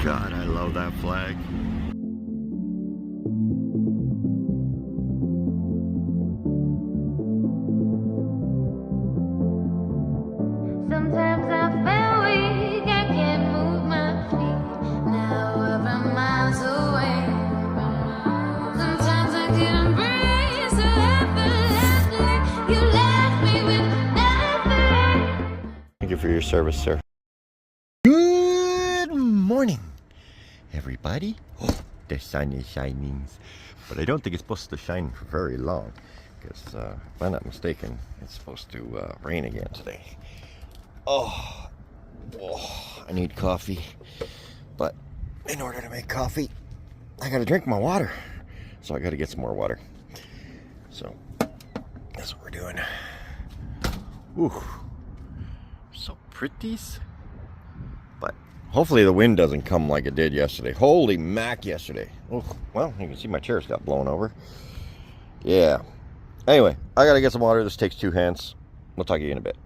God, I love that flag. Sometimes I feel weak, I can't move my feet. Now we're miles away. Sometimes I can't breathe, so effortlessly you left me with nothing. Thank you for your service, sir. Good morning, everybody. Oh, the sun is shining, but I don't think it's supposed to shine for very long, because if I'm not mistaken, it's supposed to rain again today. Oh, I need coffee, but in order to make coffee, I gotta drink my water, so I gotta get some more water. So that's what we're doing. Ooh, so pretties. But hopefully the wind doesn't come like it did yesterday. Holy mac yesterday. Oh, well, you can see my chair's got blown over. Yeah. Anyway, I gotta get some water. This takes 2 hands. We'll talk to you in a bit.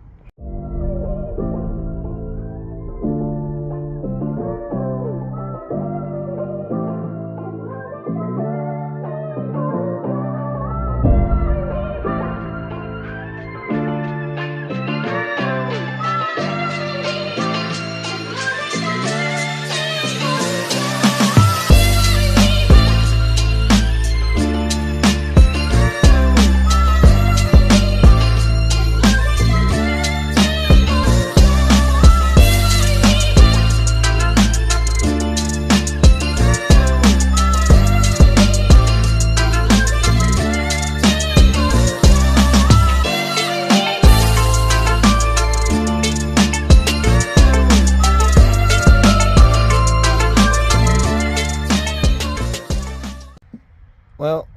Well,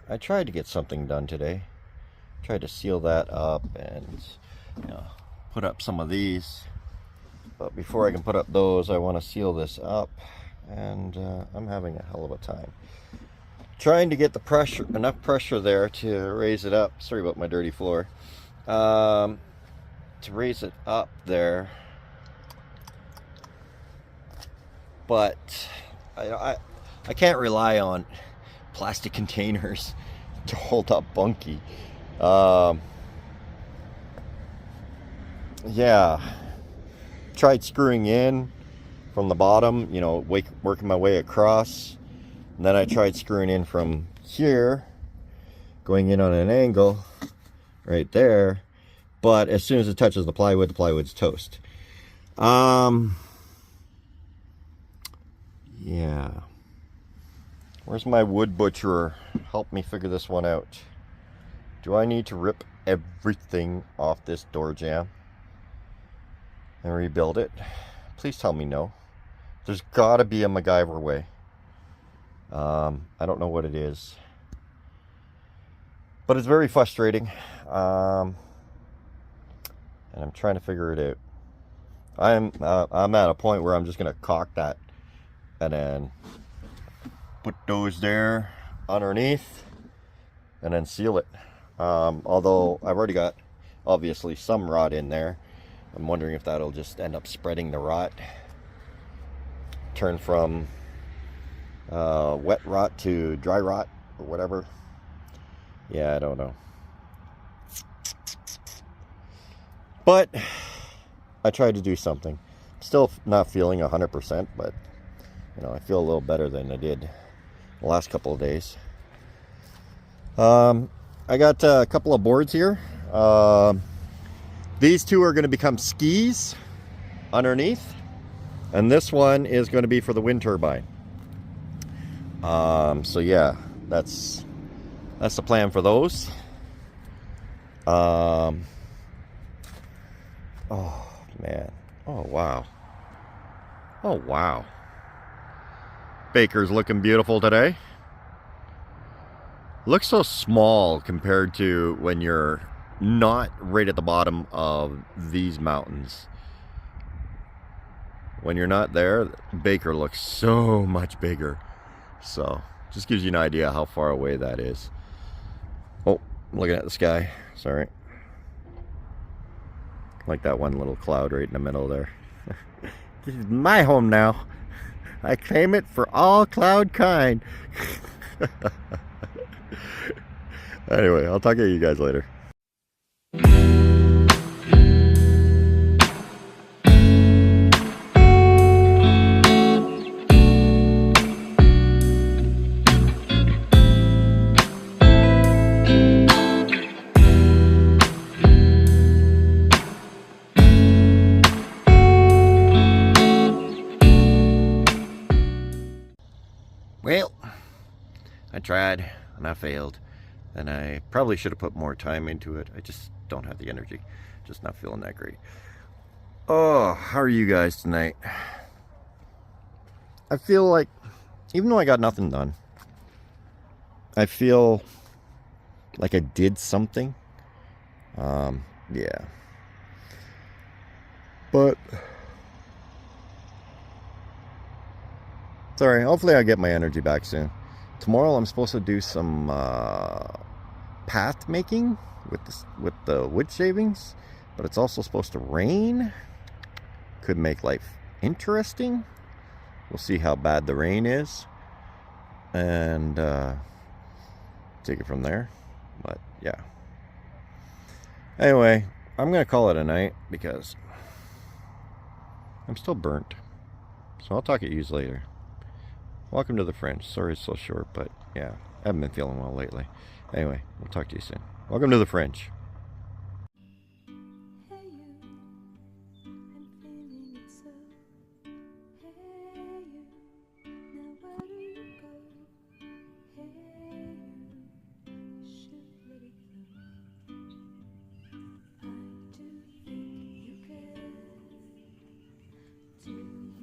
I tried to get something done today. Tried to seal that up and put up some of these. But before I can put up those, I want to seal this up, and I'm having a hell of a time trying to get the pressure, enough pressure there to raise it up. Sorry about my dirty floor. To raise it up there, but I can't rely on plastic containers to hold up Bunkie. Yeah, tried screwing in from the bottom, working my way across, and then I tried screwing in from here, going in on an angle right there, but as soon as it touches the plywood's toast. Yeah. Where's my wood butcher? Help me figure this one out. Do I need to rip everything off this door jamb and rebuild it? Please tell me no. There's gotta be a MacGyver way. I don't know what it is, but it's very frustrating. And I'm trying to figure it out. I'm at a point where I'm just gonna caulk that and then put those there underneath and then seal it. Although I've already got obviously some rot in there. I'm wondering if that'll just end up spreading the rot, turn from wet rot to dry rot or whatever. Yeah, I don't know, but I tried to do something. Still not feeling 100%, but I feel a little better than I did the last couple of days. I got a couple of boards here. These two are going to become skis underneath, and this one is going to be for the wind turbine. So yeah, that's the plan for those. Oh man, oh wow, Baker's looking beautiful today. Looks so small compared to when you're not right at the bottom of these mountains. When you're not there, Baker looks so much bigger. So just gives you an idea how far away that is. Oh, I'm looking at the sky. Sorry. Like that one little cloud right in the middle there. This is my home now. I claim it for all cloud kind. Anyway, I'll talk to you guys later. Well, I tried and I failed, and I probably should have put more time into it. I just don't have the energy. Just not feeling that great. Oh, how are you guys tonight? I feel like, even though I got nothing done, I feel like I did something. Yeah. But sorry, hopefully I'll get my energy back soon. Tomorrow I'm supposed to do some path making with the wood shavings, but it's also supposed to rain. Could make life interesting. We'll see how bad the rain is, and take it from there. But yeah. Anyway, I'm gonna call it a night because I'm still burnt. So I'll talk to you later. Welcome to the Fringe. Sorry it's so short, but yeah, I haven't been feeling well lately. Anyway, we'll talk to you soon. Welcome to the Fringe.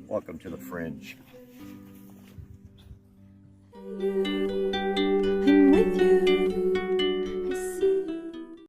Welcome to the Fringe. You